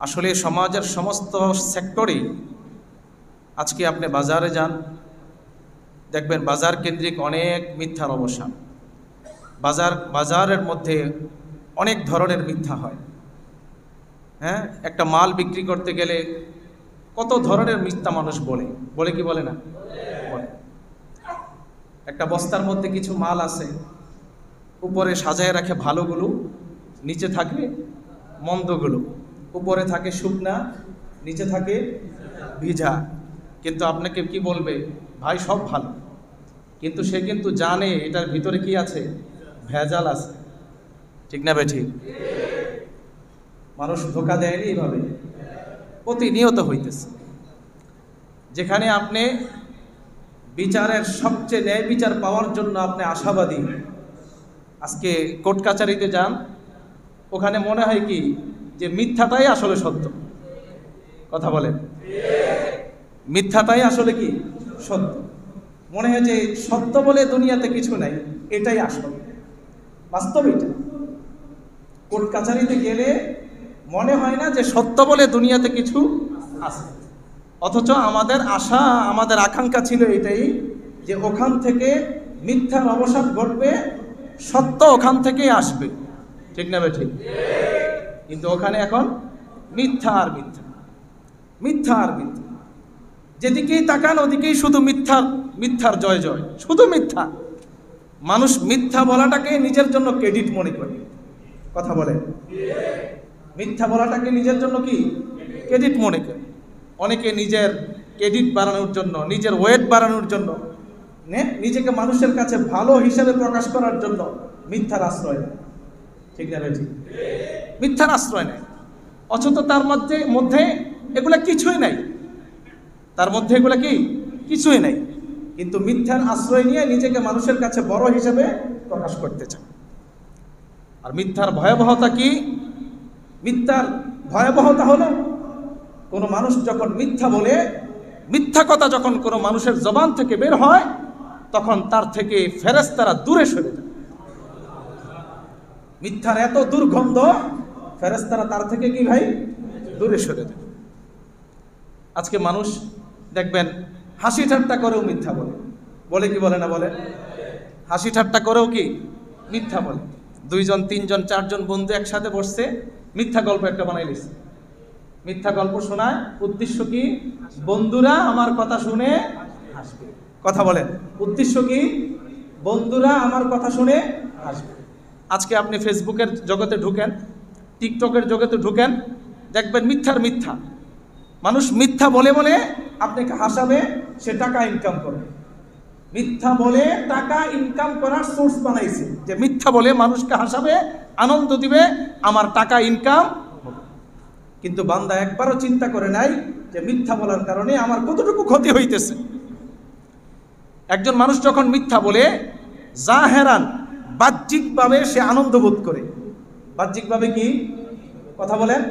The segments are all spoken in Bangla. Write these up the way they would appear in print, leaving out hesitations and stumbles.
আসলে সমাজের সমস্ত সেক্টরেই আজকে আপনি বাজারে যান, দেখবেন বাজার কেন্দ্রিক অনেক মিথ্যার অবসান। বাজারের মধ্যে অনেক ধরনের মিথ্যা হয়। হ্যাঁ, একটা মাল বিক্রি করতে গেলে কত ধরনের মিথ্যা মানুষ বলে কি বলে না? বলে। একটা বস্তার মধ্যে কিছু মাল আছে, উপরে সাজায় রাখে ভালোগুলো, নিচে থাকে মন্দগুলো। উপরে থাকে শুকনা, নিচে থাকে ভিজা। কিন্তু আপনাকে কি বলবে, ভাই সব ভালো, কিন্তু সে কিন্তু জানে এটার ভিতরে কি আছে, ভেজাল আছে। ঠিক না বেঠিক? মানুষ ধোঁকা দেয়নি, এইভাবে প্রতিনিয়ত হইতেছে। যেখানে আপনি বিচারের সবচেয়ে ন্যায় বিচার পাওয়ার জন্য আপনি আশাবাদী, আজকে কোর্ট কাচারিতে যান, ওখানে মনে হয় কি যে মিথ্যাটাই আসলে সত্য। কথা বলেন, মিথ্যাটাই আসলে কি সত্য। মনে হয় যে সত্য বলে দুনিয়াতে কিছু নাই, এটাই আসল। বাস্তব এটা। কোর্ট কাচারিতে গেলে মনে হয় না যে সত্য বলে দুনিয়াতে কিছু আছে, অথচ আমাদের আশা, আমাদের আকাঙ্ক্ষা ছিল এটাই যে ওখান থেকে মিথ্যার অবসান ঘটবে, সত্য ওখান থেকেই আসবে। ঠিক না বে ঠিক? কিন্তু ওখানে এখন মিথ্যা আর মিথ্যা, মিথ্যা আর মিথ্যা। যেদিকেই তাকান ওদিকেই শুধু মিথ্যার জয় জয়, শুধু মিথ্যা। মানুষ মিথ্যা বলাটাকে নিজের জন্য ক্রেডিট মনে করে। কথা বলে, মিথ্যা বলাটাকে নিজের জন্য কি ক্রেডিট মনে করে। অনেকে নিজের ক্রেডিট বাড়ানোর জন্য, নিজের ওয়েট বাড়ানোর জন্য, নিজেকে মানুষের কাছে ভালো হিসেবে প্রকাশ করার জন্য মিথ্যার আশ্রয় নেয়। ঠিক না ঠিক? মিথ্যার আশ্রয় নেয়, অথচ তার মধ্যে এগুলা কিছুই নাই। তার মধ্যে এগুলা কি কিছুই নাই, কিন্তু মিথ্যার আশ্রয় নিয়ে নিজেকে মানুষের কাছে বড় হিসেবে প্রকাশ করতে চায়। আর মিথ্যার ভয়াবহতা কি? মিথ্যার ভয়াবহতা হলো কোনো মানুষ যখন মিথ্যা বলে, মিথ্যা কথা যখন কোনো মানুষের জবান থেকে বের হয়, তখন তার থেকে ফেরেশতারা দূরে সরে যায়। মিথ্যার এত দুর্গন্ধ, ফেরেশতারা তার থেকে কি ভাই দূরে সরে যায়। আজকে মানুষ দেখবেন হাসি ঠাট্টা করেও মিথ্যা বলে কি বলে না? বলে। হাসি ঠাট্টা করেও কি মিথ্যা বলে। 2 জন 3 জন 4 জন বন্ধু একসাথে বসছে, মিথ্যা গল্প একটা বানাই লিখছে। মিথ্যা গল্প শোনায়, উদ্দেশ্য কি? বন্ধুরা আমার কথা শুনে হাসবে। কথা বলেন, উদ্দেশ্য কি? বন্ধুরা আমার কথা শুনে হাসবে। আজকে আপনি ফেসবুকের জগতে ঢুকেন, টিকটকের জগতে ঢুকেন, দেখবেন মিথ্যার মিথ্যা। মানুষ মিথ্যা বলে বলে আপনাকে হাসাবে, সে টাকা ইনকাম করবে। মিথ্যা বলে টাকা ইনকাম করার সোর্স বানাইছে, যে মিথ্যা বলে মানুষকে হাসাবে, আনন্দ দিবে, আমার টাকা ইনকাম হবে। কিন্তু বান্দা একবারও চিন্তা করে নাই যে মিথ্যা বলার কারণে আমার কতটুকু ক্ষতি হইতেছে। একজন মানুষ যখন মিথ্যা বলে, জাহেরান বাহ্যিকভাবে সে আনন্দ বোধ করে। বাহ্যিকভাবে কি? কথা বলেন।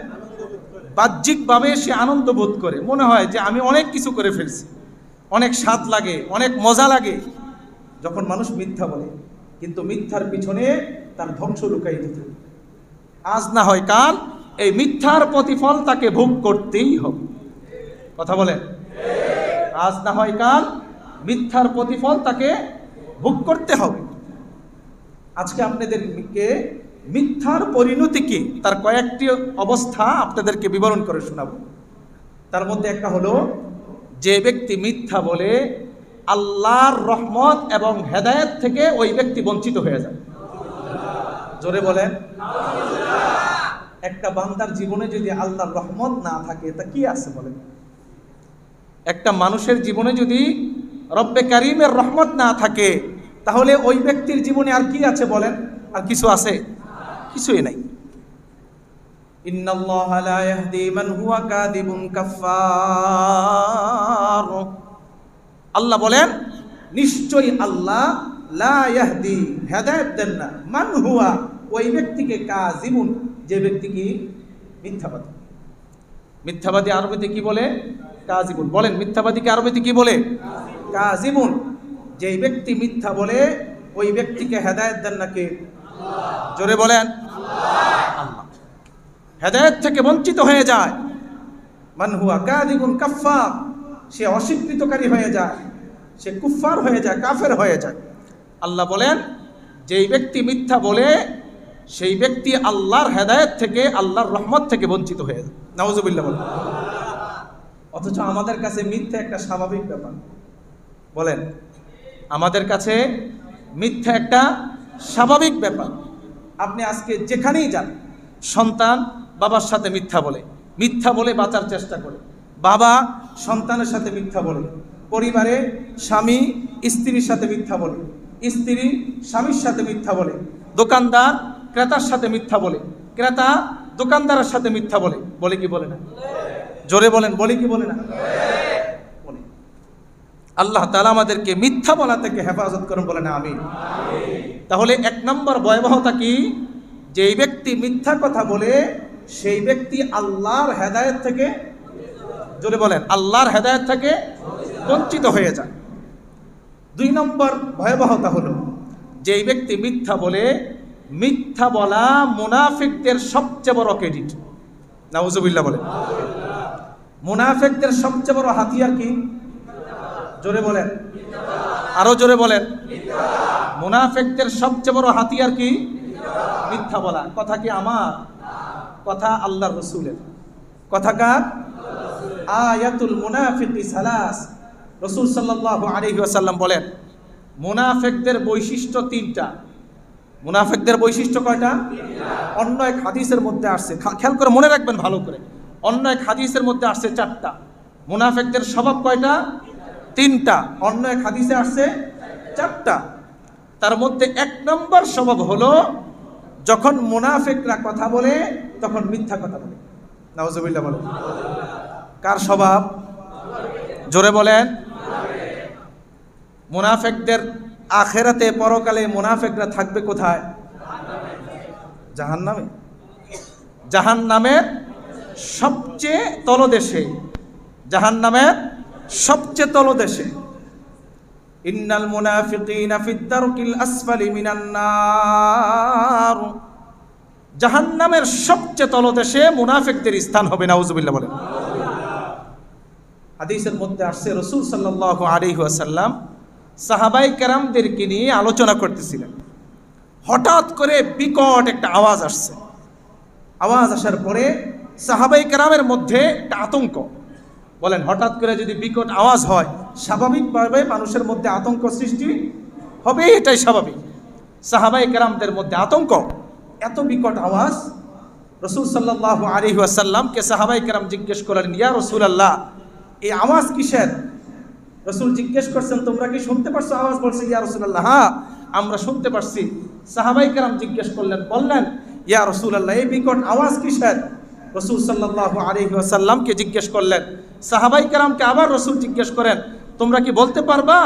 বাহ্যিকভাবে সে আনন্দ বোধ করে, মনে হয় যে আমি অনেক কিছু করে ফেলছি, অনেক স্বাদ লাগে, অনেক মজা লাগে যখন মানুষ মিথ্যা বলে। কিন্তু মিথ্যার পিছনে তার ধ্বংস লুকায়িত থাকে। আজ না হয় কাল এই মিথ্যার প্রতিফল তাকে ভোগ করতেই হবে। কথা বলেন, আজ না হয় কাল মিথ্যার প্রতিফল তাকে ভোগ করতে হবে। আজকে আপনাদেরকে মিথ্যার পরিণতি কি তার কয়েকটি অবস্থা আপনাদেরকে বিবরণ করে শোনাবো। তার মধ্যে একটা হলো, যে ব্যক্তি মিথ্যা বলে আল্লাহর রহমত এবং হেদায়েত থেকে ওই ব্যক্তি বঞ্চিত হয়ে যায়। জোরে বলেন। একটা বান্দার জীবনে যদি আল্লাহর রহমত না থাকে তা কি আছে বলেন? একটা মানুষের জীবনে যদি রব্বে কারীমের রহমত না থাকে, তাহলে ওই ব্যক্তির জীবনে আর কি আছে বলেন? আর কিছু আছে? কিছুই নাই। ইন্নাল্লাহা লা ইয়াহদি মান হুয়া কাযিবুন কাফফার। আল্লাহ বলেন, নিশ্চয়ই আল্লাহ লা ইয়াহদি, হেদায়েত দেন না, মান হুয়া, ওই ব্যক্তিকে, কাযিবুন, যে ব্যক্তি কি মিথ্যাবাদী। মিথ্যাবাদী আরবিতে কি বলে? কাযিবুন। বলেন, মিথ্যাবাদীকে আরবিতে কি বলে? কাযিবুন। যেই ব্যক্তি মিথ্যা বলে ওই ব্যক্তিকে হেদায়েত দেন না কে? জোরে বলেন, আল্লাহ। হেদায়েত থেকে বঞ্চিত হয়ে যায়। মান হুয়া কাযিবুন কাফফার, সে অস্বীকৃতকারী হয়ে যায়, সে কুফফার হয়ে যায়, কাফের হয়ে যায়। আল্লাহ বলেন যেই ব্যক্তি মিথ্যা বলে সেই ব্যক্তি আল্লাহর হেদায়েত থেকে, আল্লাহর রহমত থেকে বঞ্চিত হয়ে যায়। নাউজুবিল্লাহ বলেন। অথচ আমাদের কাছে মিথ্যা একটা স্বাভাবিক ব্যাপার। বলেন, আমাদের কাছে মিথ্যা একটা স্বাভাবিক ব্যাপার। আপনি আজকে যেখানেই যান, সন্তান বাবার সাথে মিথ্যা বলে, মিথ্যা বলে বাঁচার চেষ্টা করে, বাবা সন্তানের সাথে মিথ্যা বলে, পরিবারে স্বামী স্ত্রীর সাথে মিথ্যা বলে, স্ত্রী স্বামীর সাথে মিথ্যা বলে, দোকানদার ক্রেতার সাথে মিথ্যা বলে, ক্রেতা দোকানদারের সাথে মিথ্যা বলে। বলে কি বলে না? জোরে বলেন, বলে কি বলে না? বলে। আল্লাহ তাআলা আমাদেরকে মিথ্যা বলা থেকে হেফাজত করুন, বলে না আমিন। তাহলে এক নম্বর ভয়াবহতা কি? যেই ব্যক্তি মিথ্যা কথা বলে সেই ব্যক্তি আল্লাহর হেদায়েত থেকে, জোরে বলেন, আল্লাহর হেদায়েত থেকে বঞ্চিত হয়ে যায়। দুই নম্বর ভয়াবহতা হলো যেই ব্যক্তি মিথ্যা বলে, মিথ্যা বলা মুনাফিকদের সবচেয়ে বড় ক্রেডিট। নাউজুবিল্লাহ বলেন। মুনাফিকদের সবচেয়ে বড় হাতিয়ার কি? জোরে বলেন, আরো জোরে বলেন। মুনাফিকদের সবচেয়ে বড় হাতিয়ার কি? মিথ্যা বলা। কথা কি আমার? কথা আল্লাহর রাসূলের। কথা কার? আয়াতুল মুনাফিকি সালাস। রাসূল সাল্লাল্লাহু আলাইহি ওয়াসাল্লাম বলেন মুনাফিকদের বৈশিষ্ট্য তিনটা। মুনাফিকদের বৈশিষ্ট্য কয়টা? অন্য এক হাদিসের মধ্যে আসছে, খেয়াল করে মনে রাখবেন ভালো করে। অন্য এক হাদিসের মধ্যে আসছে চারটা। মুনাফিকদের স্বভাব কয়টা? তিনটা। অন্য এক হাদিসে আসছে চারটা। তার মধ্যে এক নম্বর স্বভাব হলো যখন মুনাফিকরা কথা বলে তখন মিথ্যা কথা বলে। নাউজুবিল্লাহ বলেন। কার স্বভাব? জোরে বলেন। মুনাফিকদের আখিরাতে, পরকালে মুনাফিকরা থাকবে কোথায়? জাহান্নামে। জাহান্নামের সবচেয়ে তলদেশে, জাহান্নামের সবচেয়ে তলদেশে। ইন্নাল মুনাফিকিনা ফিদ দারকিল আসফালি মিনান নার। জাহান্নামের সবচেয়ে তলদেশে মুনাফিকদের স্থান হবে। নাউজুবিল্লাহ বলেন। হাদিসের মধ্যে আসছে রাসূল সাল্লাল্লাহু আলাইহি ওয়াসাল্লাম সাহাবায়ে কেরামদেরকে নিয়ে আলোচনা করতেছিলেন। হঠাৎ করে বিকট একটা আওয়াজ আসছে। আওয়াজ আসার পরে সাহাবায়ে কেরামের মধ্যে একটা আতঙ্ক। বলেন, হঠাৎ করে যদি বিকট আওয়াজ হয় স্বাভাবিকভাবে মানুষের মধ্যে আতঙ্ক সৃষ্টি হবে, এটাই স্বাভাবিক। সাহাবায়ে কেরামদের মধ্যে আতঙ্ক। এত বিকট আওয়াজ। রাসূল সাল্লাল্লাহু আলাইহি ওয়াসাল্লামকে সাহাবায়ে কেরাম জিজ্ঞেস করলেন, ইয়া রাসূলুল্লাহ, এই আওয়াজ কিসের? রাসূল জিজ্ঞেস করছেন, তোমরা কি শুনতে পারছো আওয়াজ? বলছে, ইয়া রাসূলুল্লাহ, হ্যাঁ আমরা শুনতে পারছি। সাহাবায়ে কেরাম জিজ্ঞেস করলেন, বললেন, ইয়া রাসূলুল্লাহ, এই বিকট আওয়াজ কিসের? রাসূল সাল্লাল্লাহু আলাইহি ওয়াসাল্লামকে জিজ্ঞেস করলেন। সাহাবায়ে কেরামকে আবার রাসূল জিজ্ঞেস করেন, তোমরা কি বলতে পারবা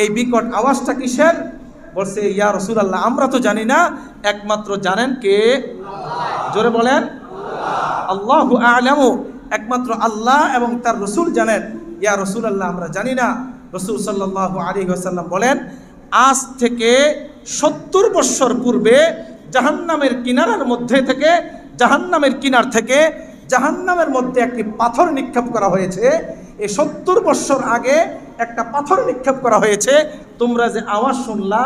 এই বিকট আওয়াজটা কিসের? বলছে, ইয়া রাসূলুল্লাহ, আমরা তো জানি না, একমাত্র জানেন কে? জোরে বলেন, আল্লাহু আ'লামু। একমাত্র আল্লাহ এবং তার রাসূল জানেন। ইয়া রাসূলুল্লাহ, আমরা জানি না। রাসূল সাল্লাল্লাহু আলাইহি ওয়াসাল্লাম বলেন, আজ থেকে 70 বছর পূর্বে জাহান্নামের কিনারার মধ্যে থেকে, জাহান্নামের কিনার থেকে জাহান্নামের মধ্যে একটি পাথর নিক্ষেপ করা হয়েছে। এই 70 বছর আগে একটা পাথর নিক্ষেপ করা হয়েছে। তোমরা যে আওয়াজ শুনলা,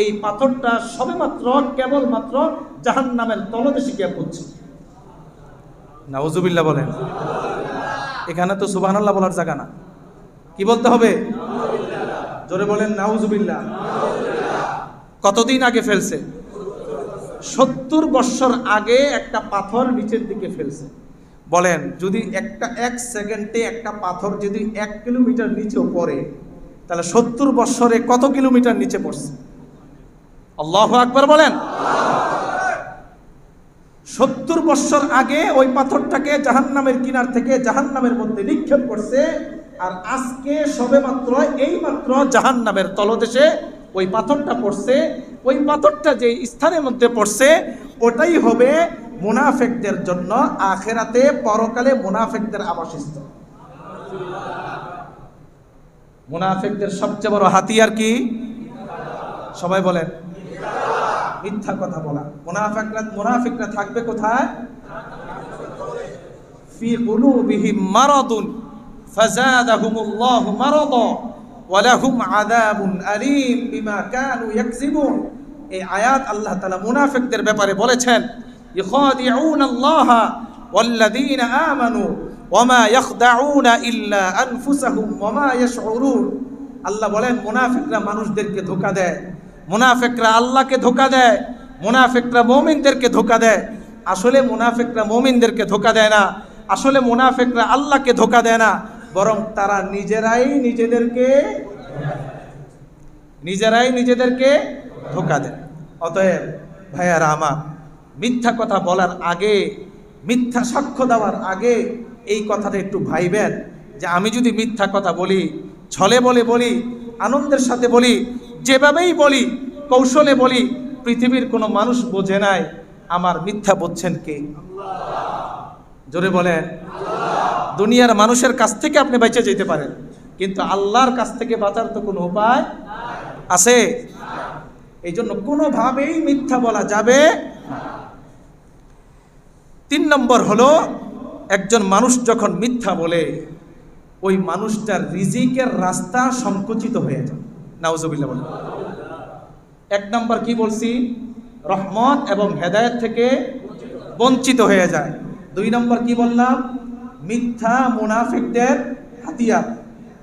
এই পাথরটা সবেমাত্র কেবলমাত্র জাহান্নামের তলদেশে গিয়ে পড়ছে। নাউজুবিল্লাহ বলেন। এখানে তো সুবহানাল্লাহ বলার জায়গা না। কি বলতে হবে? জোরে বলেন, নাউজুবিল্লাহ। কতদিন আগে ফেলছে? 70 বছর আগে একটা পাথর নিচের দিকে ফেলছে। বলেন, যদি এক সেকেন্ডে একটা পাথর যদি 1 কিলোমিটার নিচেও পড়ে, তাহলে 70 বছরে কত কিলোমিটার নিচে পড়ছে? আল্লাহু আকবার বলেন। 70 বছর আগে ওই পাথরটাকে জাহান্নামের কিনার থেকে জাহান্নামের মধ্যে নিক্ষেপ করছে। আর আজকে সবেমাত্র এইমাত্র জাহান্নামের তলদেশে ওই পাথরটা পড়ছে। ওই পাথরটা যে স্থানের মধ্যে পড়ছে ওটাই হবে মুনাফিকদের জন্য আখিরাতে, পরকালে মুনাফিকদের আবাসস্থল। মুনাফিকদের সবচেয়ে বড় হাতিয়ার কি? সবাই বলেন, মিথ্যা কথা বলা। মুনাফিকরা থাকবে কোথায়? ফি কুলুবিহিম মারাদুন ফাযাদাহুমুল্লাহু মারাদা ওয়া লাহুম আযাবুন আলীম বিমা কানু ইয়াকযিবুন। এই আয়াত আল্লাহ তাআলা মুনাফিকদের ব্যাপারে বলেছেন, ইখাদিউনাল্লাহা ওয়াল্লাযীনা আমানু ওয়া মা ইয়াখদাউনা ইল্লা আনফুসাহুম ওয়া মা ইয়াশউরুন। আল্লাহ বলেন মুনাফিকরা মানুষদেরকে ধোঁকা দেয়, মুনাফিকরা আল্লাহকে ধোঁকা দেয়, মুনাফিকরা মুমিনদেরকে ধোঁকা দেয়। আসলে মুনাফিকরা মুমিনদেরকে ধোঁকা দেয় না, আসলে মুনাফিকরা আল্লাহকে ধোঁকা দেয় না, বরং তারা নিজেরাই নিজেদেরকে ধোঁকা দেয়। অতএব ভাইয়ারা আমার, মিথ্যা কথা বলার আগে, মিথ্যা সাক্ষ্য দেওয়ার আগে এই কথাটা একটু ভাইবেন যে আমি যদি মিথ্যা কথা বলি, ছলে বলি, আনন্দের সাথে বলি, যেভাবেই বলি, কৌশলে বলি, পৃথিবীর কোনো মানুষ বোঝে নাই, আমার মিথ্যা বলছেন কে? জোরে বলেন। দুনিয়ার মানুষের কাছ থেকে আপনি বেঁচে যেতে পারেন, কিন্তু আল্লাহর কাছ থেকে বাঁচার তো কোনো উপায় আছে? এই জন্য কোনোভাবেই মিথ্যা বলা যাবে না। 3 নম্বর হলো, একজন মানুষ যখন মিথ্যা বলে ওই মানুষটার রিজিকের রাস্তা সংকুচিত হয়ে যায়। নাউজুবিল্লাহ বলেন। 1 নম্বর কি বলছি? রহমত এবং হেদায়েত থেকে বঞ্চিত হয়ে যায়। 2 নম্বর কি বললাম? মিথ্যা মুনাফিকদের হাতিয়ার।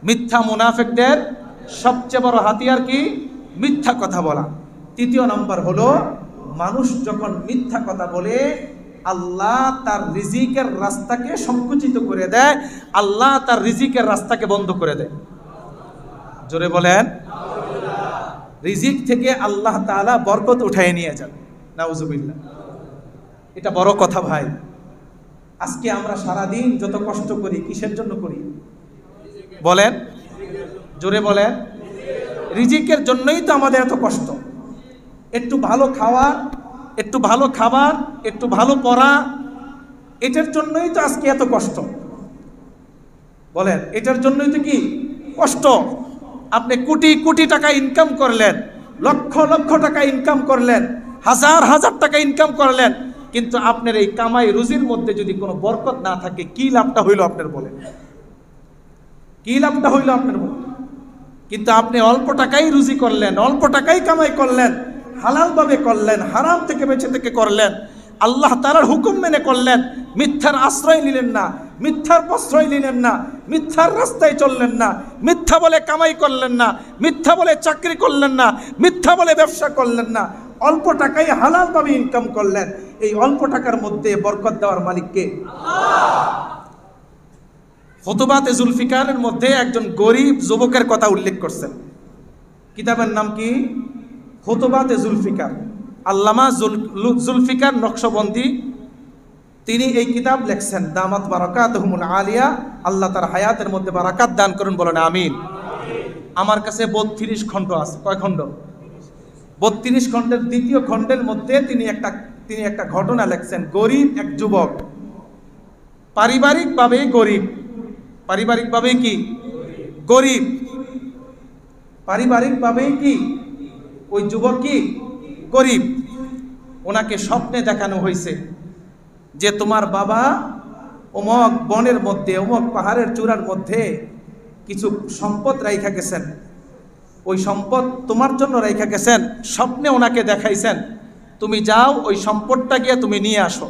মিথ্যা মুনাফিকদের সবচেয়ে বড় হাতিয়ার কি? মিথ্যা কথা বলা। 3 নম্বর হলো, মানুষ যখন মিথ্যা কথা বলে আল্লাহ তার রিজিকের রাস্তাকে সংকুচিত করে দেয়, আল্লাহ তার রিজিকের রাস্তাকে বন্ধ করে দেয়। জোরে বলেন। রিজিক থেকে আল্লাহ তাআলা বরকত উঠায় নিয়ে যান। নাউজুবিল্লাহ। এটা বড় কথা ভাই। আজকে আমরা সারাদিন যত কষ্ট করি কিসের জন্য করি বলেন? জোরে বলেন। রিজিকের জন্যই তো আমাদের এত কষ্ট। একটু ভালো খাওয়া, একটু ভালো খাবার, একটু ভালো পড়া, এটার জন্যই তো আজকে এত কষ্ট। বলেন, এটার জন্যই তো কি কষ্ট? আপনি কোটি কোটি টাকা ইনকাম করলেন, লক্ষ লক্ষ টাকা ইনকাম করলেন, হাজার হাজার টাকা ইনকাম করলেন, কিন্তু আপনার এই কামাই রুজির মধ্যে যদি কোনো বরকত না থাকে, কি লাভটা হইল আপনার? বলেন, কি লাভটা হইল আপনার? বলেন। কিন্তু আপনি অল্প টাকাই রুজি করলেন, অল্প টাকাই কামাই করলেন, হালালভাবে করলেন, হারাম থেকে বেঁচে থেকে করলেন, আল্লাহ তাআলার হুকুম মেনে করলেন, মিথ্যার আশ্রয় নিলেন না, মিথ্যার প্রশ্রয় নিলেন না, মিথ্যার রাস্তায় চললেন না, মিথ্যা বলে কামাই করলেন না, মিথ্যা বলে চাকরি করলেন না, মিথ্যা বলে ব্যবসা করলেন না, অল্প টাকায় হালালভাবে ইনকাম করলেন। এই অল্প টাকার মধ্যে বরকত দেওয়ার মালিক কে? খুতবাতে জুলফিকারের মধ্যে একজন গরিব যুবকের কথা উল্লেখ করছেন। কিতাবের নাম কি? খুতবাতে জুলফিকার। আল্লামা জুলফিকার নকশবন্দি তিনি এই কিতাব লেখছেন। দামাত বারাকাতুহুমুল আলিয়া। আল্লাহ তার হায়াতের মধ্যে বারাকাত দান করুন, বলেন আমিন। আমার কাছে 32 খণ্ড আছে। কয় খণ্ড? 32 খণ্ডের 2য় খণ্ডের মধ্যে তিনি একটা ঘটনা লেখছেন। গরিব এক যুবক, পারিবারিকভাবে গরিব, পারিবারিকভাবে কি গরিব, পারিবারিকভাবে কি ওই যুবক কি গরিব। ওনাকে স্বপ্নে দেখানো হয়েছে যে তোমার বাবা অমুক বনের মধ্যে, অমুক পাহাড়ের চূড়ার মধ্যে কিছু সম্পদ রাইখা গেছেন, ওই সম্পদ তোমার জন্য রাইখা গেছেন। স্বপ্নে ওনাকে দেখাইছেন, তুমি যাও ওই সম্পদটা গিয়ে তুমি নিয়ে আসো।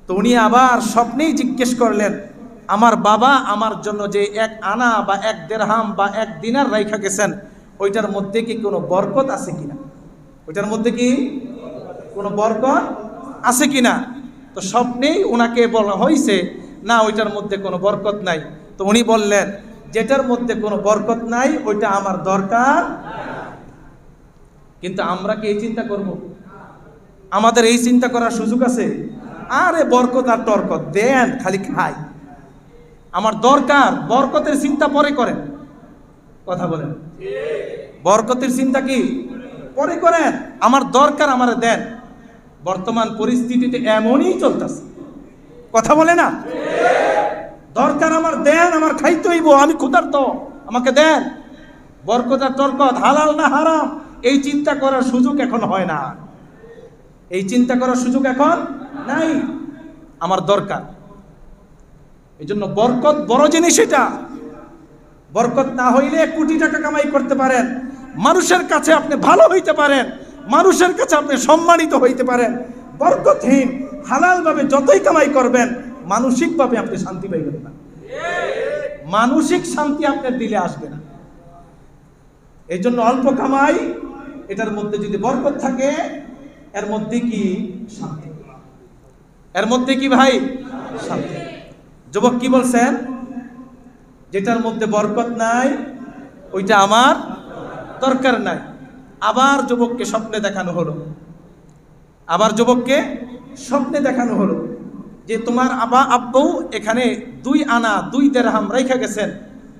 তো উনি আবার স্বপ্নেই জিজ্ঞেস করলেন, আমার বাবা আমার জন্য যে 1 আনা বা 1 দিরহাম বা 1 দিনার রাইখা গেছেন, ওইটার মধ্যে কি কোনো বরকত আছে কিনা? ওইটার মধ্যে কি কোনো বরকত আছে কিনা? তো স্বপ্নেই ওনাকে বলা হয়েছে না, ওইটার মধ্যে কোনো বরকত নাই। তো উনি বললেন, যেটার মধ্যে কোনো বরকত নাই ওইটা আমার দরকার। কিন্তু আমরা কি এই চিন্তা করব? আমাদের এই চিন্তা করার সুযোগ আছে? আরে বরকত আর টরকত দেন, খালি খাই, আমার দরকার। বরকতের চিন্তা পরে করেন। কথা বলেন। বরকতের চিন্তা কি পরে করেন, আমার দরকার আমারে দেন। বর্তমান পরিস্থিতিতে এমনই চলতেছে। কথা বলে না? দরকার আমার দেন, আমার খাইতে হইব, আমি ক্ষুধার্ত, আমাকে দেন। বরকত আর তরকত, হালাল না হারাম, এই চিন্তা করার সুযোগ এখন হয় না। এই চিন্তা করার সুযোগ এখন নাই। আমার দরকার। এই জন্য বরকত বড় জিনিস। এটা বরকত না হইলে কোটি টাকা কামাই করতে পারেন, মানুষের কাছে আপনি ভালো হইতে পারেন, মানুষের কাছে আপনি সম্মানিত হইতে পারেন। বরকতহীন হালালভাবে যতই কামাই করবেন, মানসিকভাবে আপনি শান্তি পাইবেন না, মানসিক শান্তি আপনার দিলে আসবে না। এই জন্য অল্প কামাই, এটার মধ্যে যদি বরকত থাকে, এর মধ্যে কি শান্তি, এর মধ্যে কি ভাই শান্তি। যুবক কি বলছেন? যেটার মধ্যে বরকত নাই ওইটা আমার দরকার নাই। আবার যুবককে স্বপ্নে দেখানো হলো, আবার যুবককে স্বপ্নে দেখানো হলো যে তোমার আব্বু এখানে 2 আনা 2 দিরহাম রেখে গেছেন,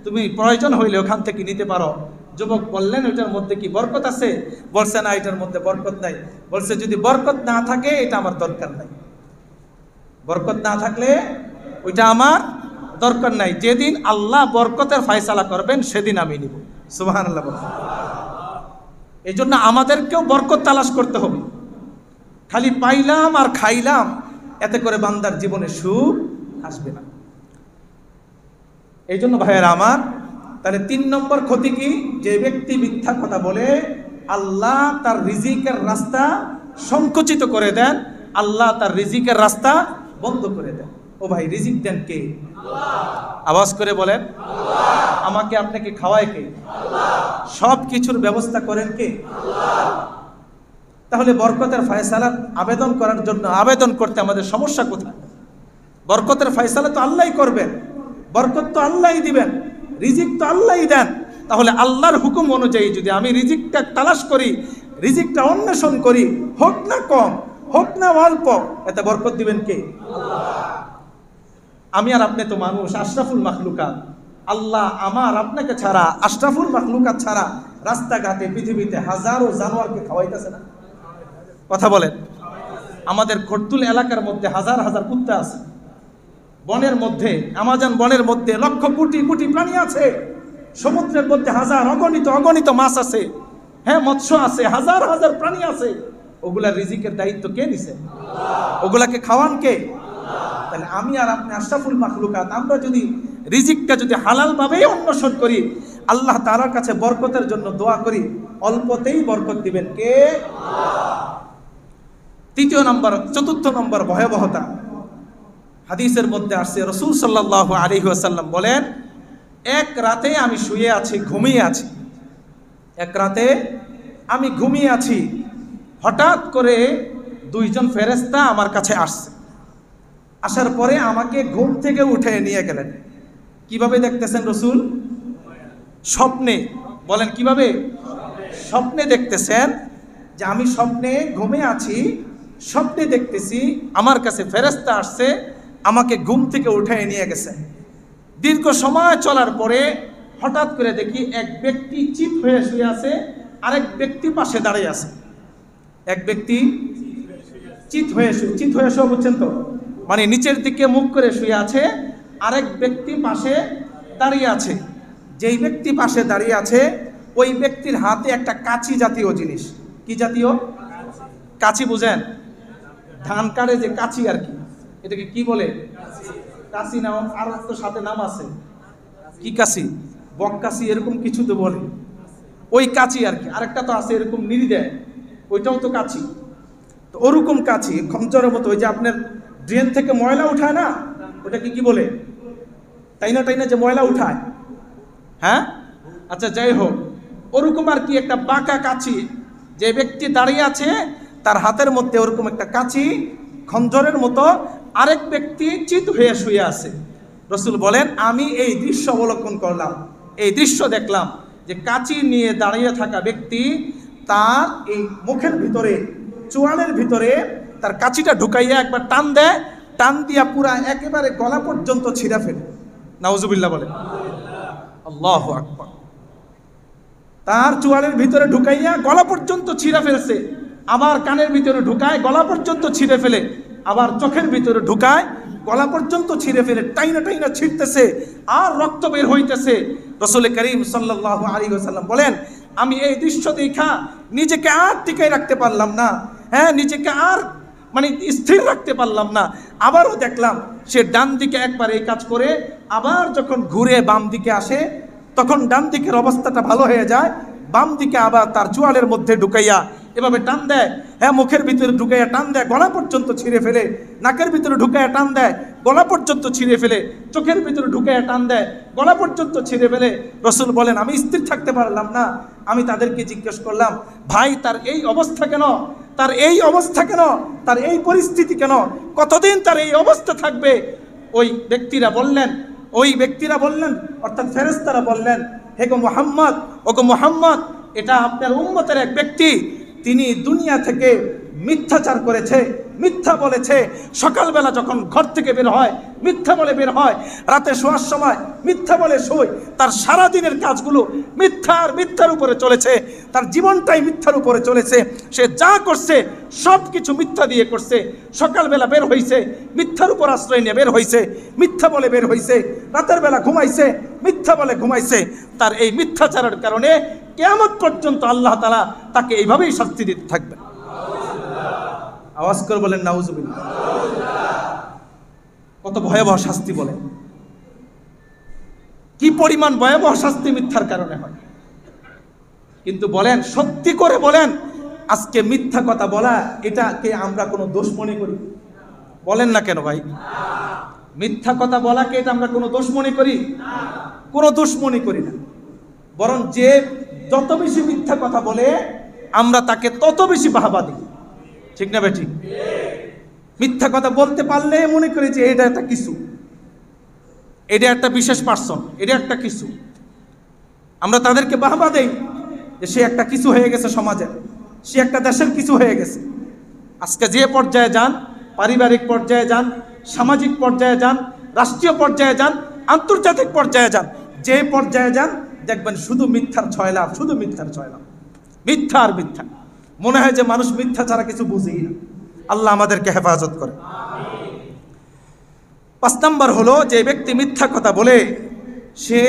তুমি প্রয়োজন হইলে ওখান থেকে নিতে পারো। যুবক বললেন ওইটার মধ্যে কি বরকত আছে? বলছে না, এটার মধ্যে বরকত নাই। বলছে যদি বরকত না থাকে এটা আমার দরকার নাই, বরকত না থাকলে ওইটা আমার দরকার নাই। যেদিন আল্লাহ বরকতের ফয়সালা করবেন সেদিন আমি নিব। সুবহানাল্লাহ। এই জন্য আমাদেরকেও বরকত তালাশ করতে হবে। খালি পাইলাম আর খাইলাম, এতে করে বান্দার জীবনে সুখ আসবে না। এই জন্য ভাইয়েরা আমার, তাহলে 3 নম্বর ক্ষতি কি? যে ব্যক্তি মিথ্যা কথা বলে আল্লাহ তার রিজিকের রাস্তা সংকুচিত করে দেন, আল্লাহ তার রিজিকের রাস্তা বন্ধ করে দেন। ও ভাই, রিজিক দেন কে? আওয়াজ করে বলেন। আমাকে আপনাকে খাওয়ায় কে? সব কিছুর ব্যবস্থা করেন কে? তাহলে বরকতের ফয়সালা আবেদন করার জন্য আবেদন করতে আমাদের সমস্যা কোথায়? বরকতের ফয়সালা তো আল্লাহই করবেন, বরকত তো আল্লাহই দিবেন, রিজিক তো আল্লাহই দেন। তাহলে আল্লাহর হুকুম অনুযায়ী যদি আমি রিজিকটা তালাশ করি, রিজিকটা অন্বেষণ করি, হোক না কম হোক না অল্প, এতে বরকত দিবেন কে? আমি আর আপনি তো মানুষ, আশরাফুল মাখলুকাত। আল্লাহ আমার আপনাকে ছাড়া, আশরাফুল মাখলুকাত ছাড়া রাস্তাঘাটে পৃথিবীতে হাজারো জানোয়ারকে খাওয়াইতেছে না? কথা বলেন। আমাদের খরতুল এলাকার মধ্যে হাজার হাজার কুত্তা আছে, বনের মধ্যে, আমাজন বনের মধ্যে লক্ষ কোটি কোটি প্রাণী আছে, সমুদ্রের মধ্যে হাজার অগণিত অগণিত মাছ আছে, হ্যাঁ মৎস্য আছে, হাজার হাজার প্রাণী আছে। ওগুলা রিজিকের দায়িত্ব কে নিছে? ওগুলাকে খাওয়ান কে? তাহলে আমি আর আপনি আশরাফুল মাখলুকাত, আমরা যদি রিজিকটা যদি হালাল ভাবেই অন্বেষণ করি, আল্লাহ তাআলার কাছে বরকতের জন্য দোয়া করি, অল্পতেই বরকত দিবেন কে? চতুর্থ নম্বর ভয়াবহতা হাদিসের মধ্যে আসছে, রাসূল সাল্লাল্লাহু আলাইহি ওয়াসাল্লাম বলেন, এক রাতে আমি শুয়ে আছি, ঘুমিয়ে আছি, এক রাতে আমি ঘুমিয়ে আছি, হঠাৎ করে 2 জন ফেরেশতা আমার কাছে আসছে। আসার পরে আমাকে ঘুম থেকে উঠে নিয়ে গেলেন। কিভাবে দেখতেছেন রাসূল? স্বপ্নে। বলেন কিভাবে? স্বপ্নে দেখতেছেন যে আমি স্বপ্নে ঘুমে আছি, স্বপ্নে দেখতেছি আমার কাছে ফেরেশতা আসছে, আমাকে ঘুম থেকে উঠে নিয়ে গেছে। দীর্ঘ সময় চলার পরে হঠাৎ করে দেখি এক ব্যক্তি চিত হয়ে শুয়ে আছে, আরেক ব্যক্তি পাশে দাঁড়িয়ে আছে। এক ব্যক্তি চিত হয়ে শুয়ে, বুঝছেন তো? মানে নিচের দিকে মুখ করে শুয়ে আছে, আরেক ব্যক্তি পাশে দাঁড়িয়ে আছে। যেই ব্যক্তি পাশে দাঁড়িয়ে আছে ওই ব্যক্তির হাতে একটা কাঁচি জাতীয় জিনিস। কি জাতীয়? কাঁচি বুঝেন? ধান কাটে যে কাঁচি আর কি, এটাকে কি বলে? কাঁচি। নাম আর তো সাথে নাম আছে, কি কাঁচি? বক কাঁচি, এরকম কিছু তো বলে। ওই কাঁচি আর কি। আরেকটা তো আছে এরকম নিড়ি দেয়, ওইটাও তো কাঁচি। তো ওরকম কাঁচি, খঞ্জরের মতো, ওই যে আপনার ড্রেন থেকে ময়লা উঠায় না, ওটাকে কি বলে? টাইনা টাইনা যে ময়লা উঠায়, হ্যাঁ আচ্ছা যাই হোক, ওরকম আর কি একটা বাঁকা কাঁচি। যে ব্যক্তি দাঁড়িয়ে আছে তার হাতের মধ্যে ওরকম একটা কাঁচি খঞ্জরের মতো, আরেক ব্যক্তি চিত হয়ে শুয়ে আছে। রাসূল বলেন, আমি এই দৃশ্য অবলোকন করলাম, এই দৃশ্য দেখলাম যে কাঁচি নিয়ে দাঁড়িয়ে থাকা ব্যক্তি তার এই মুখের ভিতরে, চোয়ালের ভিতরে তার কাঁচিটা ঢুকাইয়া একবার টান দেয়, টান দিয়া পুরা একেবারে গলা পর্যন্ত ছিঁড়া ফেলে। নাউজুবিল্লাহ বলে। আল্লাহু আকবার। তার চোয়ালের ভিতরে ঢুকাইয়া গলা পর্যন্ত ছিঁড়া ফেলছে, আবার কানের ভিতরে ঢুকায় গলা পর্যন্ত ছিঁড়ে ফেলে, আবার চোখের ভিতরে ঢুকায় গলা পর্যন্ত ছিঁড়ে ফেলে, টাইনা টাইনা ছিঁড়তেছে আর রক্ত বের হইতেছে। রাসূল করিম সাল্লাল্লাহু আলাইহি ওয়াসাল্লাম বলেন, আমি এই দৃশ্য দেখা নিজেকে আর টিকাই রাখতে পারলাম না, হ্যাঁ নিজেকে আর মানে স্থির রাখতে পারলাম না। আবারও দেখলাম সে ডান দিকে একবার এই কাজ করে আবার যখন ঘুরে বাম দিকে আসে তখন ডান দিকের অবস্থাটা ভালো হয়ে যায়, বাম দিকে আবার তার চোয়ালের মধ্যে ঢুকাইয়া এভাবে টান দেয়, হ্যাঁ মুখের ভিতরে ঢুকাইয়া টান দেয়, গলা পর্যন্ত ছিঁড়ে ফেলে, নাকের ভিতরে ঢুকাইয়া টান দেয়, গলা পর্যন্ত ছিঁড়ে ফেলে, চোখের ভিতরে ঢুকাইয়া টান দেয়, গলা পর্যন্ত ছিঁড়ে ফেলে। রাসূল বলেন আমি স্থির থাকতে পারলাম না, আমি তাদেরকে জিজ্ঞেস করলাম ভাই তার এই অবস্থা কেন, তার এই অবস্থা কেন, তার এই পরিস্থিতি কেন, কতদিন তার এই অবস্থা থাকবে? ওই ব্যক্তিরা বললেন অর্থাৎ ফেরেশতারা বললেন, হে গো মুহাম্মদ, ও গো মুহাম্মদ, এটা আপনার উম্মতের এক ব্যক্তি, তিনি দুনিয়া থেকে মিথ্যাচার করেছে, মিথ্যা বলেছে, সকালবেলা যখন ঘর থেকে বের হয় মিথ্যা বলে বের হয়, রাতে শোয়ার সময় মিথ্যা বলে শোয়, তার সারা দিনের কাজগুলো মিথ্যার উপরে চলেছে, তার জীবনটাই মিথ্যার উপরে চলেছে, সে যা করছে সব কিছু মিথ্যা দিয়ে করছে, সকালবেলা বের হইছে মিথ্যার উপর আশ্রয় নিয়ে বের হইছে, মিথ্যা বলে বের হইছে, রাতের বেলা ঘুমাইছে মিথ্যা বলে ঘুমাইছে, তার এই মিথ্যাচারের কারণে কিয়ামত পর্যন্ত আল্লাহ তাআলা তাকে এইভাবেই শাস্তি দিতে থাকবে। আওয়াজ করে বলেন নাউজুবিল্লাহ। কত ভয়াবহ শাস্তি, বলেন কি পরিমাণ ভয়াবহ শাস্তি মিথ্যার কারণে হয়। কিন্তু বলেন সত্যি করে বলেন, আজকে মিথ্যা কথা বলা এটাকে আমরা কোনো দোষ মনে করি? বলেন না কেন ভাই? মিথ্যা কথা বলাকে এটা আমরা কোনো দোষ মনে করি? কোনো দোষ মনে করি না, বরং যে যত বেশি মিথ্যা কথা বলে আমরা তাকে তত বেশি বাহবা দিই, ঠিক না ভাই? ঠিক। মিথ্যা কথা বলতে পারলে মনে করি যে এটা একটা কিছু, এটা একটা বিশেষ পার্সন, এটা একটা কিছু, আমরা তাদেরকে বাহবা দেই যে সে একটা কিছু হয়ে গেছে সমাজে, সে একটা দেশের কিছু হয়ে গেছে। আজকে যে পর্যায়ে যান, পারিবারিক পর্যায়ে যান, সামাজিক পর্যায়ে যান, রাষ্ট্রীয় পর্যায়ে যান, আন্তর্জাতিক পর্যায়ে যান, যে পর্যায়ে যান দেখবেন শুধু মিথ্যার ছয়লাভ, শুধু মিথ্যার ছয়লাভ, মিথ্যা আর মিথ্যা। মনে হয় যে মানুষ মিথ্যা ছাড়া কিছু বুঝেই না। আল্লাহ আমাদেরকে হেফাজত করে। 5 নাম্বার হলো, যে ব্যক্তি মিথ্যা কথা বলে সে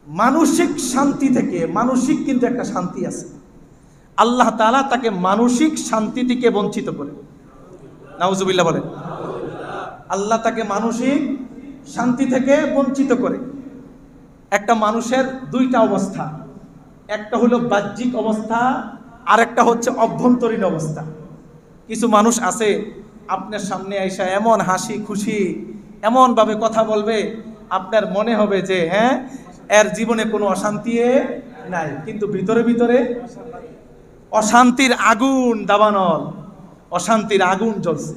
মানসিক শান্তি থেকে, মানসিক কিন্তু একটা শান্তি আছে, আল্লাহ তাআলা তাকে মানসিক শান্তি থেকে বঞ্চিত করে। নাউজুবিল্লাহ বলেন। আল্লাহ তাকে মানসিক শান্তি থেকে বঞ্চিত করে। একটা মানুষের দুইটা অবস্থা, একটা হলো বাহ্যিক অবস্থা, আর একটা হচ্ছে অভ্যন্তরীণ অবস্থা। কিছু মানুষ আছে আপনার সামনে আইসা এমন হাসি খুশি এমনভাবে কথা বলবে আপনার মনে হবে যে হ্যাঁ এর জীবনে কোনো অশান্তি নাই, কিন্তু ভিতরে ভিতরে অশান্তির আগুন দাবানল, অশান্তির আগুন জ্বলছে।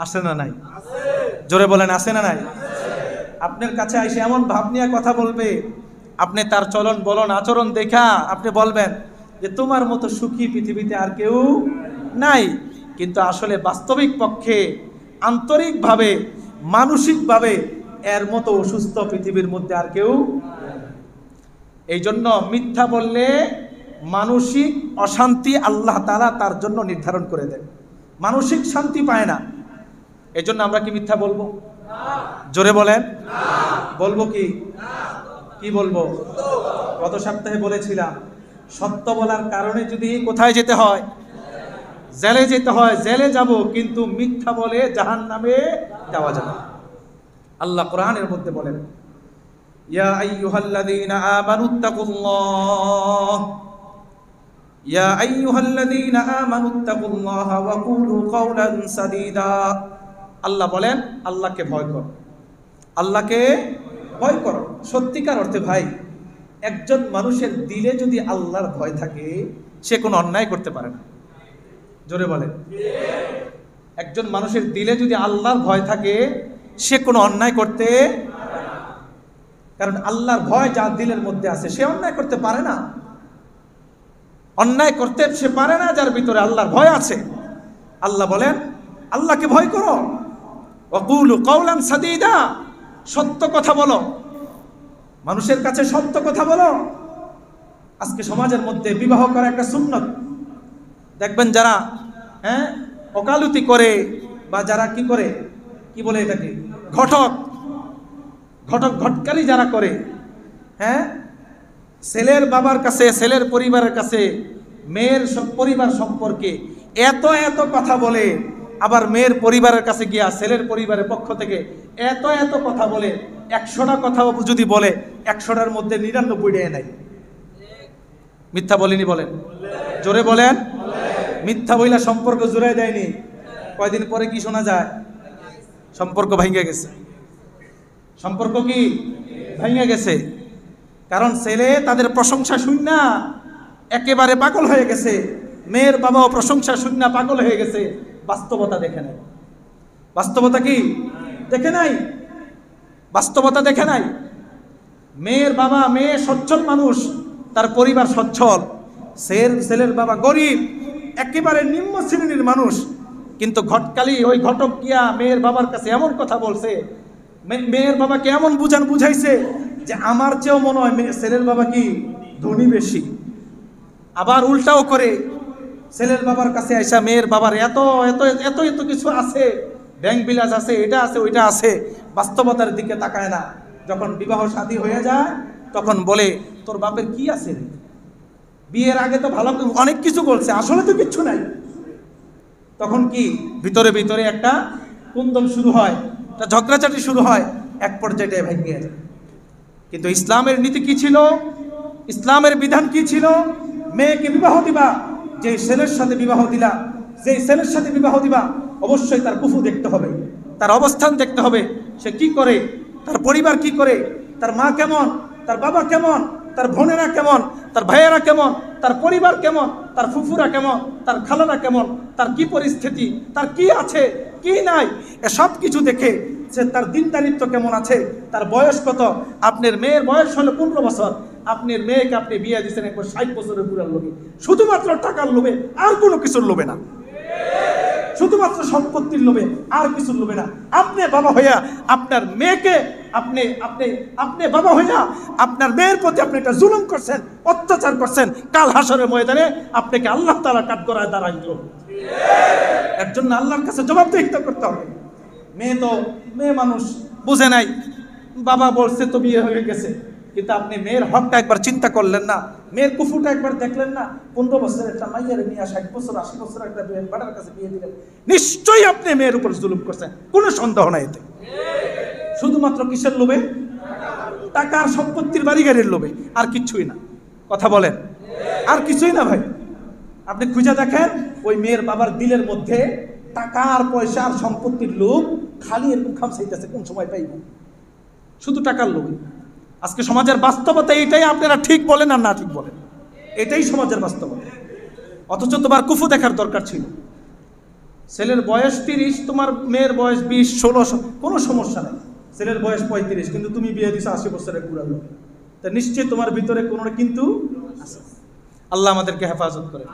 আসে না নাই? জোরে বলেন আসে না নাই? আপনার কাছে আইসে এমন ভাব নিয়ে কথা বলবে, আপনি তার চলন বলন আচরণ দেখা আপনি বলবেন যে তোমার মতো সুখী পৃথিবীতে আর কেউ নাই, কিন্তু আসলে বাস্তবিক পক্ষে আন্তরিকভাবে মানসিকভাবে এর মতো অসুস্থ পৃথিবীর মধ্যে আর কেউ। এই জন্য মিথ্যা বললে মানসিক অশান্তি আল্লাহ তাআলা তার জন্য নির্ধারণ করে দেন, মানসিক শান্তি পায় না। এই জন্য আমরা কি মিথ্যা বলবো? জোরে বলেন। বলবো কি? কি বলবো? গত সপ্তাহে বলেছিলাম সত্য বলার কারণে যদি কোথায় যেতে হয়, জেলে যেতে হয়, জেলে যাব, কিন্তু মিথ্যা বলে জাহান্নামে যাওয়া যাবে। আল্লাহ কোরআনের মধ্যে বলেন, ইয়া আইয়ুহাল্লাযীনা আমানুত্তাকুল্লাহ, ইয়া আইয়ুহাল্লাযীনা আমানুত্তাকুল্লাহ ওয়া কুলু কাওলান সাদীদা। আল্লাহ বলেন আল্লাহকে ভয় করো, আল্লাহকে ভয় করো। সত্যিকার অর্থে ভাই, একজন মানুষের দিলে যদি আল্লাহর ভয় থাকে সে কোনো অন্যায় করতে পারে না। জোরে বলেন। একজন মানুষের দিলে যদি আল্লাহর ভয় থাকে সে কোনো অন্যায় করতে, কারণ আল্লাহর ভয় যার দিলের মধ্যে আছে সে অন্যায় করতে পারে না, অন্যায় করতে সে পারে না যার ভিতরে আল্লাহর ভয় আছে। আল্লাহ বলেন আল্লাহকে ভয় করো, ওয়াকুলু কাওলান সাদীদা, সত্য কথা বলো, মানুষের কাছে সত্য কথা বলো। আজকে সমাজের মধ্যে বিবাহ করা একটা সুন্নত, দেখবেন যারা ওকালতি করে বা যারা কি করে, কি বলে এটাকে, ঘটকারি যারা করে, ছেলের বাবার কাছে, ছেলের পরিবারের কাছে মেয়ের পরিবার সম্পর্কে এত কথা বলে, আবার মেয়ের পরিবারের কাছে গিয়া ছেলের পরিবারের পক্ষ থেকে এত এত কথা বলে, 100টা কথা যদি বলে 100টার মধ্যে 99টাই নাই। মিথ্যা বলেনি? বলেন, জোরে বলেন। মিথ্যা বইলা সম্পর্ক জোড়ায় দেয়নি, কয়দিন পরে কি শোনা যায়? সম্পর্ক ভেঙে গেছে। সম্পর্ক কি ভেঙে গেছে? কারণ ছেলে তাদের প্রশংসা শুননা একেবারে পাগল হয়ে গেছে, মেয়ের বাবাও প্রশংসা শুননা পাগল হয়ে গেছে। বাস্তবতা দেখে নাই। বাস্তবতা কি দেখে নাই? বাস্তবতা দেখে নাই। মেয়ের বাবা, মেয়ে সচ্ছল মানুষ, তার পরিবার সচ্ছল। ছেলের বাবা গরিব, একেবারে নিম্ন শ্রেণীর মানুষ, কিন্তু ঘটকালি ওই ঘটক গিয়া মেয়ের বাবার কাছে এমন কথা বলছে, মেয়ের বাবাকে এমন বুঝাইছে যে আমার চেয়েও মনে হয় ছেলের বাবা কি ধনী বেশি। আবার উল্টাও করে ছেলের বাবার কাছে আইসা মেয়ের বাবার এত এত এত এত কিছু আছে, ব্যাংক বিলাস আছে, এটা আছে ওইটা আছে, বাস্তবতার দিকে তাকায় না। যখন বিবাহ শাদী হয়ে যায় তখন বলে তোর বাপের কি আছে? বিয়ের আগে তো ভালো অনেক কিছু বলছে, আসলে তো কিচ্ছু নাই। তখন কি ভিতরে ভিতরে একটা কুন্দল শুরু হয়, একটা ঝগড়াঝাটি শুরু হয়, এক পর্যায়ে ভেঙে যায়। কিন্তু ইসলামের নীতি কি ছিল? ইসলামের বিধান কি ছিল? মেয়েকে বিবাহ দিবা, যে ছেলের সাথে বিবাহ দিলা, যে ছেলের সাথে বিবাহ দিবা অবশ্যই তার কুফু দেখতে হবে, তার অবস্থান দেখতে হবে, সে কি করে, তার পরিবার কি করে, তার মা কেমন, তার বাবা কেমন, তার বোনেরা কেমন, তার ভাইয়েরা কেমন, তার পরিবার কেমন, তার ফুফুরা কেমন, তার খালারা কেমন, তার কি পরিস্থিতি, তার কি আছে কি নাই, এসব কিছু দেখে সে তার দিনদারিত্ব কেমন আছে, তার বয়স কত। আপনার মেয়ের বয়স হলো 15 বছর, আপনার মেয়েকে আপনি বিয়ে দিচ্ছেন একবার 60 বছরের বুড়ার লোভে, শুধুমাত্র টাকার লোভে, আর কোনো কিছুর লোভে না, শুধুমাত্র সম্পত্তির লোভে, আর কিছুর লোভে না। আপনি বাবা হইয়া আপনার মেয়েকে আপনি বাবা হইয়া আপনার মেয়ের প্রতি আপনি একটা জুলুম করছেন, অত্যাচার করছেন, কাল হাসরের ময়দানে আপনাকে আল্লাহ তাআলা কাঠগড়ায় দাঁড়াইল। এর জন্য আল্লাহর কাছে জবাবদিহিতা করতে হবে। মেয়ে মানুষ বুঝে নাই, বাবা বলছে তো বিয়ে হয়ে গেছে, কিন্তু আপনি মেয়ের হকটা একবার চিন্তা করলেন না, মেয়ের কুফুটা একবার দেখলেন না। 15 বছরের একটা মাইয়ার নিয়ে 60 বছর 80 বছর একটা বাড়ার কাছে বিয়ে দিলেন, নিশ্চয়ই আপনি মেয়ের উপর জুলুম করছেন, কোনো সন্দেহ নাই এতে। শুধুমাত্র কিসের লোভে? টাকার সম্পত্তির বাড়ি গাড়ির লোভে, আর কিছুই না। কথা বলেন, আর কিছুই না ভাই। আপনি খুঁজে দেখেন ওই মেয়ের বাবার দিলের মধ্যে টাকার পয়সা আর সম্পত্তির লোভ খালি এরকম খামসাইতেছে, কোন সময় পাইব? শুধু টাকার লোভে। আজকে সমাজের বাস্তবতা এইটাই, আপনারা ঠিক বলেন আর না ঠিক বলেন, এটাই সমাজের বাস্তবতা। অথচ তোমার কুফু দেখার দরকার ছিল। ছেলের বয়স 30, তোমার মেয়ের বয়স 20, 16, কোনো সমস্যা নেই। ছেলের বয়স 35, কিন্তু তুমি বিয়ে দিছো 80 বছরের বুড়া লোক, তা নিশ্চয়ই তোমার ভিতরে কোনো কিন্তু আছে। আল্লাহ আমাদেরকে হেফাজত করে।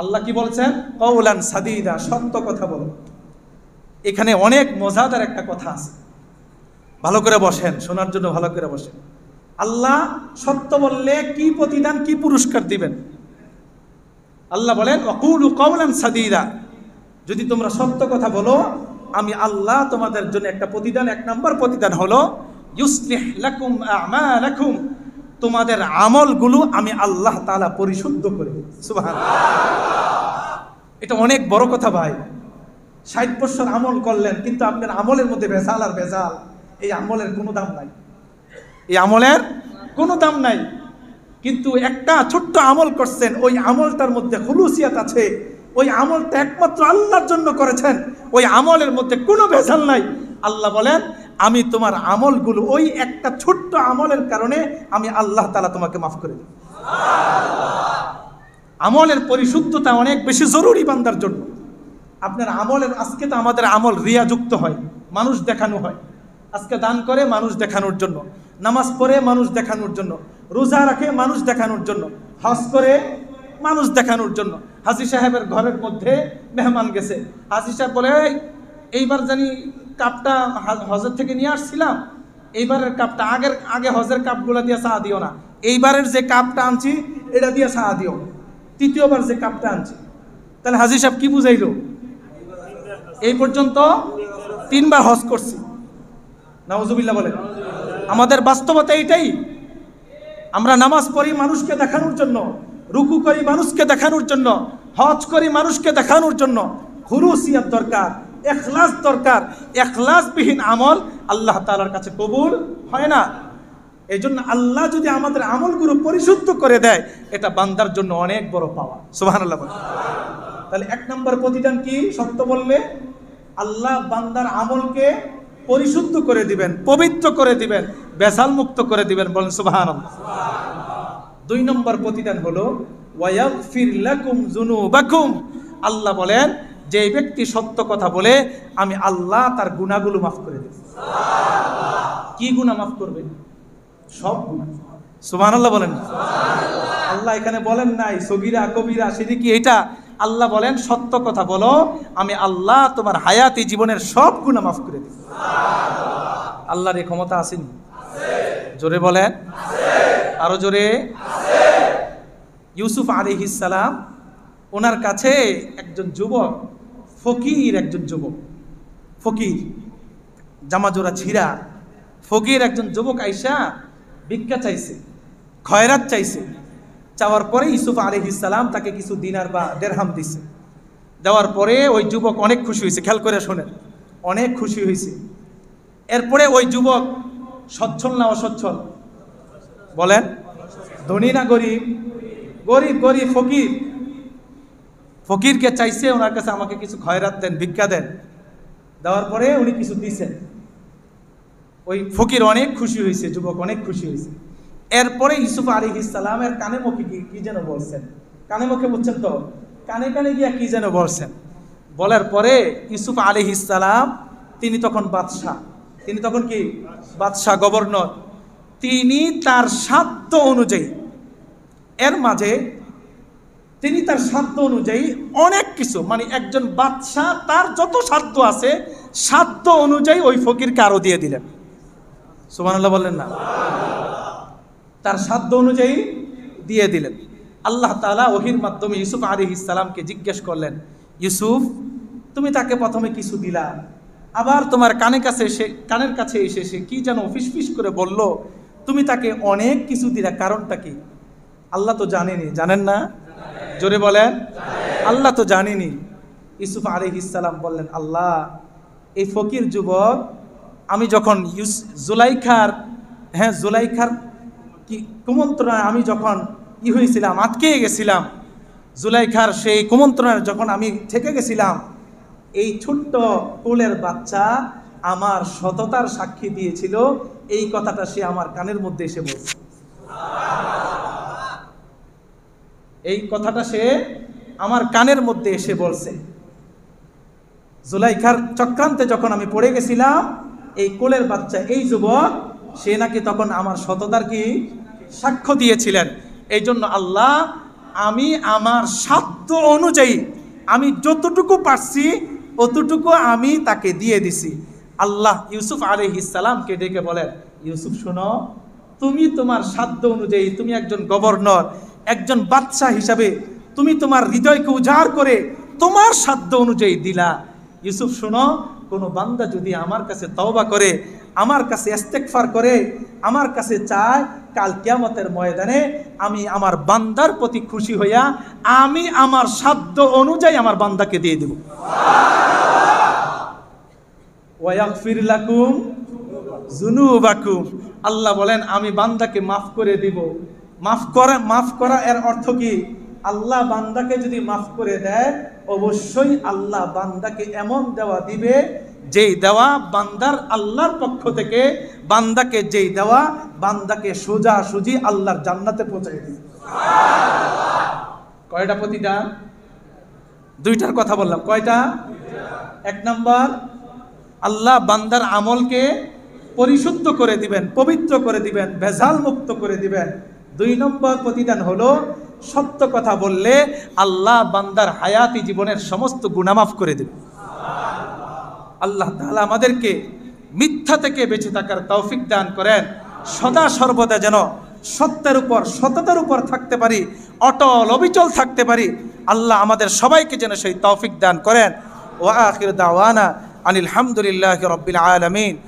আল্লাহ কি বলছেন? কওলান সাদীদা, সত্য কথা বলো। এখানে অনেক মজাদার একটা কথা আছে, ভালো করে বসেন, শোনার জন্য ভালো করে বসেন। আল্লাহ সত্য বললে কি প্রতিদান, কি পুরস্কার দিবেন? আল্লাহ বলেন ওয়াকুলু কওলান সাদীদা, যদি তোমরা সত্য কথা বলো আমি আল্লাহ তোমাদের জন্য একটা প্রতিদান, 1 নম্বর প্রতিদান হলো ইউসলিহ লাকুম আমালাকুম, তোমাদের আমলগুলো আমি আল্লাহ তাআলা পরিশুদ্ধ করে দেব। সুবহানাল্লাহ, এটা অনেক বড় কথা ভাই। 60 বছর আমল করলেন, কিন্তু আপনার আমলের মধ্যে ভেজাল আর ভেজাল, এই আমলের কোনো দাম নাই, এই আমলের কোনো দাম নাই। কিন্তু একটা ছোট্ট আমল করছেন, ওই আমলটার মধ্যে খুলুসিয়াত আছে, ওই আমলটা একমাত্র আল্লাহর জন্য করেছেন, ওই আমলের মধ্যে কোনো ভেজাল নাই। আল্লাহ বলেন আমি তোমার আমলগুলো, ওই একটা ছোট্ট আমলের কারণে আমি আল্লাহ তাআলা তোমাকে মাফ করে দেব। আমলের পরিশুদ্ধতা অনেক বেশি জরুরি বান্দার জন্য। আপনার আমলের, আজকে তো আমাদের আমল রিয়াযুক্ত হয়, মানুষ দেখানো হয়। আজকে দান করে মানুষ দেখানোর জন্য, নামাজ পড়ে মানুষ দেখানোর জন্য, রোজা রাখে মানুষ দেখানোর জন্য, হজ করে মানুষ দেখানোর জন্য। হাজী সাহেবের ঘরের মধ্যে মেহমান গেছে, হাজী সাহেব বলে এইবার জানি কাপটা হজের থেকে নিয়ে আসছিলাম, এইবারের কাপটা আগে হজের কাপগুলো দিয়ে চা দিও না, এইবারের যে কাপটা আনছি এটা দিয়ে চা দিও, তৃতীয়বার যে কাপটা আনছি। তাহলে হাজী সাহেব কি বুঝাইল? এই পর্যন্ত 3 বার হজ করছি। নাউজুবিল্লাহ বলেন। আমাদের বাস্তবতা এইটাই, আমরা নামাজ পড়ি মানুষকে দেখানোর জন্য, রুকু করি মানুষকে দেখানোর জন্য, হজ করি মানুষকে দেখানোর জন্য, খুলুসিয়ত দরকার, ইখলাস দরকার। ইখলাসবিহীন আমল আল্লাহ তাআলার কাছে কবুল হয় না। এই জন্য আল্লাহ যদি আমাদের আমলগুলো পরিশুদ্ধ করে দেয়, এটা বান্দার জন্য অনেক বড় পাওয়া। সুবহানাল্লাহ। তাহলে 1 নম্বর প্রতিদান কি? সত্য বললে আল্লাহ বান্দার আমলকে পরিশুদ্ধ করে দিবেন, পবিত্র করে দিবেন, বেজাল মুক্ত করে দিবেন। বলেন সুবহানাল্লাহ। 2 নম্বর প্রতিদান হলো ওয়ায়াগফির লাকুম যুনুবাকুম। আল্লাহ বলেন, যে ব্যক্তি সত্য কথা বলে আমি আল্লাহ তার গুনাহগুলো মাফ করে দেব। কি গুনাহ মাফ করবে? সব গুনাহ। সুবহানাল্লাহ বলেন। আল্লাহ এখানে বলেন নাই সগীরা কবিরা শিরকি এটা। আল্লাহ বলেন সত্য কথা বলো, আমি আল্লাহ তোমার হায়াতি জীবনের সব গুনাহ মাফ করে দেব। আল্লাহর এই ক্ষমতা আসেনি? জোরে বলেন, আরো জোরে। ইউসুফ আলাইহিস সালাম, ওনার কাছে একজন যুবক, ফকির একজন যুবক, ফকির জামাজোরা ছিঁড়া ফকির একজন যুবক আইসা ভিক্ষা চাইছে, খয়রাত চাইছে। চাওয়ার পরে ইউসুফ আলাইহিস সালাম তাকে কিছু দিনার বা দিরহাম দিছে। দেওয়ার পরে ওই যুবক অনেক খুশি হয়েছে। খেয়াল করে শোনেন, অনেক খুশি হয়েছে। এরপরে ওই যুবক সচ্ছল না অসচ্ছল? বলেন, ধনী না গরিব? গরিব, গরিব ফকির। ফকিরকে চাইছে ওনার কাছে আমাকে কিছু খয়রাত দেন, ভিক্ষা দেন। দেওয়ার পরে উনি কিছু দিছেন। ওই ফকির অনেক খুশি হয়েছে, যুবক অনেক খুশি হয়েছে। এরপরে ইউসুফ আলাইহিস সালামের কানে মুখে কি যেন বলছেন, কানে মুখে বুঝছেন তো, কানে কানে গিয়া কি যেন বলছেন। বলার পরে ইউসুফ আলাইহিস সালাম, তিনি তখন বাদশাহ, তিনি তখন কি বাদশাহ, গভর্নর। তিনি তার সাধ্য অনুযায়ী, এর মাঝে তিনি তার সাধ্য অনুযায়ী অনেক কিছু, মানে একজন বাদশাহ তার যত সাধ্য আছে সাধ্য অনুযায়ী ওই ফকিরকে আরো দিয়ে দিলেন। সুবহানাল্লাহ বললেন না? তার সাধ্য অনুযায়ী দিয়ে দিলেন। আল্লাহ তাআলা ওহীর মাধ্যমে ইউসুফ আলাইহিস সালামকে জিজ্ঞেস করলেন, ইউসুফ তুমি তাকে প্রথমে কিছু দিলা, আবার তোমার কানের কাছে এসে সে কি যেন ফিসফিস করে বলল, তুমি তাকে অনেক কিছু দিলা, কারণটা কি? আল্লাহ তো জানেনি, জানেন না? জোরে বলেন, আল্লাহ তো জানেনি। ইউসুফ আলাইহিস সালাম বললেন, আল্লাহ এই ফকির যুবক, আমি যখন জুলাইখার কি কুমন্ত্রণায় আমি যখন হয়েছিলাম, আটকে গেছিলাম, জুলাইখার সেই কুমন্ত্রণায় যখন আমি থেকে গেছিলাম, এই ছোট্ট কোলের বাচ্চা আমার সততার সাক্ষী দিয়েছিল। এই কথাটা সে আমার কানের মধ্যে এসে বলছে। এই কথাটা সে আমার কানের মধ্যে এসে বলছে। জুলাইখার চক্রান্তে যখন আমি পড়ে গেছিলাম, এই কোলের বাচ্চা, এই যুবক, সে নাকি তখন আমার সততার কি সাক্ষ্য দিয়েছিলেন। এই জন্য আল্লাহ, আমি আমার সাধ্য অনুযায়ী আমি যতটুকু পারছি অতটুকু আমি তাকে দিয়ে দিছি। আল্লাহ ইউসুফ আলাইহিস সালামকে ডেকে বলেন, ইউসুফ শোনো, তুমি তোমার সাধ্য অনুযায়ী, তুমি একজন গভর্নর, একজন বাদশাহ হিসাবে তুমি তোমার হৃদয়কে উজাড় করে তোমার সাধ্য অনুযায়ী দিলা। ইউসুফ শোনো, কোনো বান্দা যদি আমার কাছে তওবা করে, আমার কাছে ইস্তেগফার করে, আমার কাছে চায়, কাল কিয়ামতের ময়দানে আমি আমার বান্দার প্রতি খুশি হইয়া আমি আমার সাধ্য অনুযায়ী আমার বান্দাকে দিয়ে দেব। ওয়ায়াগফির লাকুম যুনুবাকুম। আল্লাহ বলেন আমি বান্দাকে মাফ করে দিব। মাফ করা এর অর্থ কি? আল্লাহ বান্দাকে যদি মাফ করে দেয়, অবশ্যই আল্লাহ বান্দাকে এমন দেওয়া দিবে, যেই দেওয়া বান্দার আল্লাহর পক্ষ থেকে, বান্দাকে যেই দেওয়া বান্দাকে সোজাসুজি আল্লাহর জান্নাতে পৌঁছে দিবে। কয়টা প্রতিদান? 2টার কথা বললাম। কয়টা? 1 নম্বর, আল্লাহ বান্দার আমলকে পরিশুদ্ধ করে দিবেন, পবিত্র করে দিবেন, ভেজাল মুক্ত করে দিবেন। 2 নম্বর প্রতিদান হলো, সত্য কথা বললে আল্লাহ বান্দার হায়াতি জীবনের সমস্ত গুনাহ মাফ করে দেবে। আল্লাহ তাআলা আমাদেরকে মিথ্যা থেকে বেঁচে থাকার তৌফিক দান করেন। সদা সর্বদা যেন সত্যের উপর, সততার উপর থাকতে পারি, অটল অবিচল থাকতে পারি। আল্লাহ আমাদের সবাইকে যেন সেই তৌফিক দান করেন। ওয়া আখির দাওয়ানা আনিল হামদুলিল্লাহি রাব্বিল আলামিন।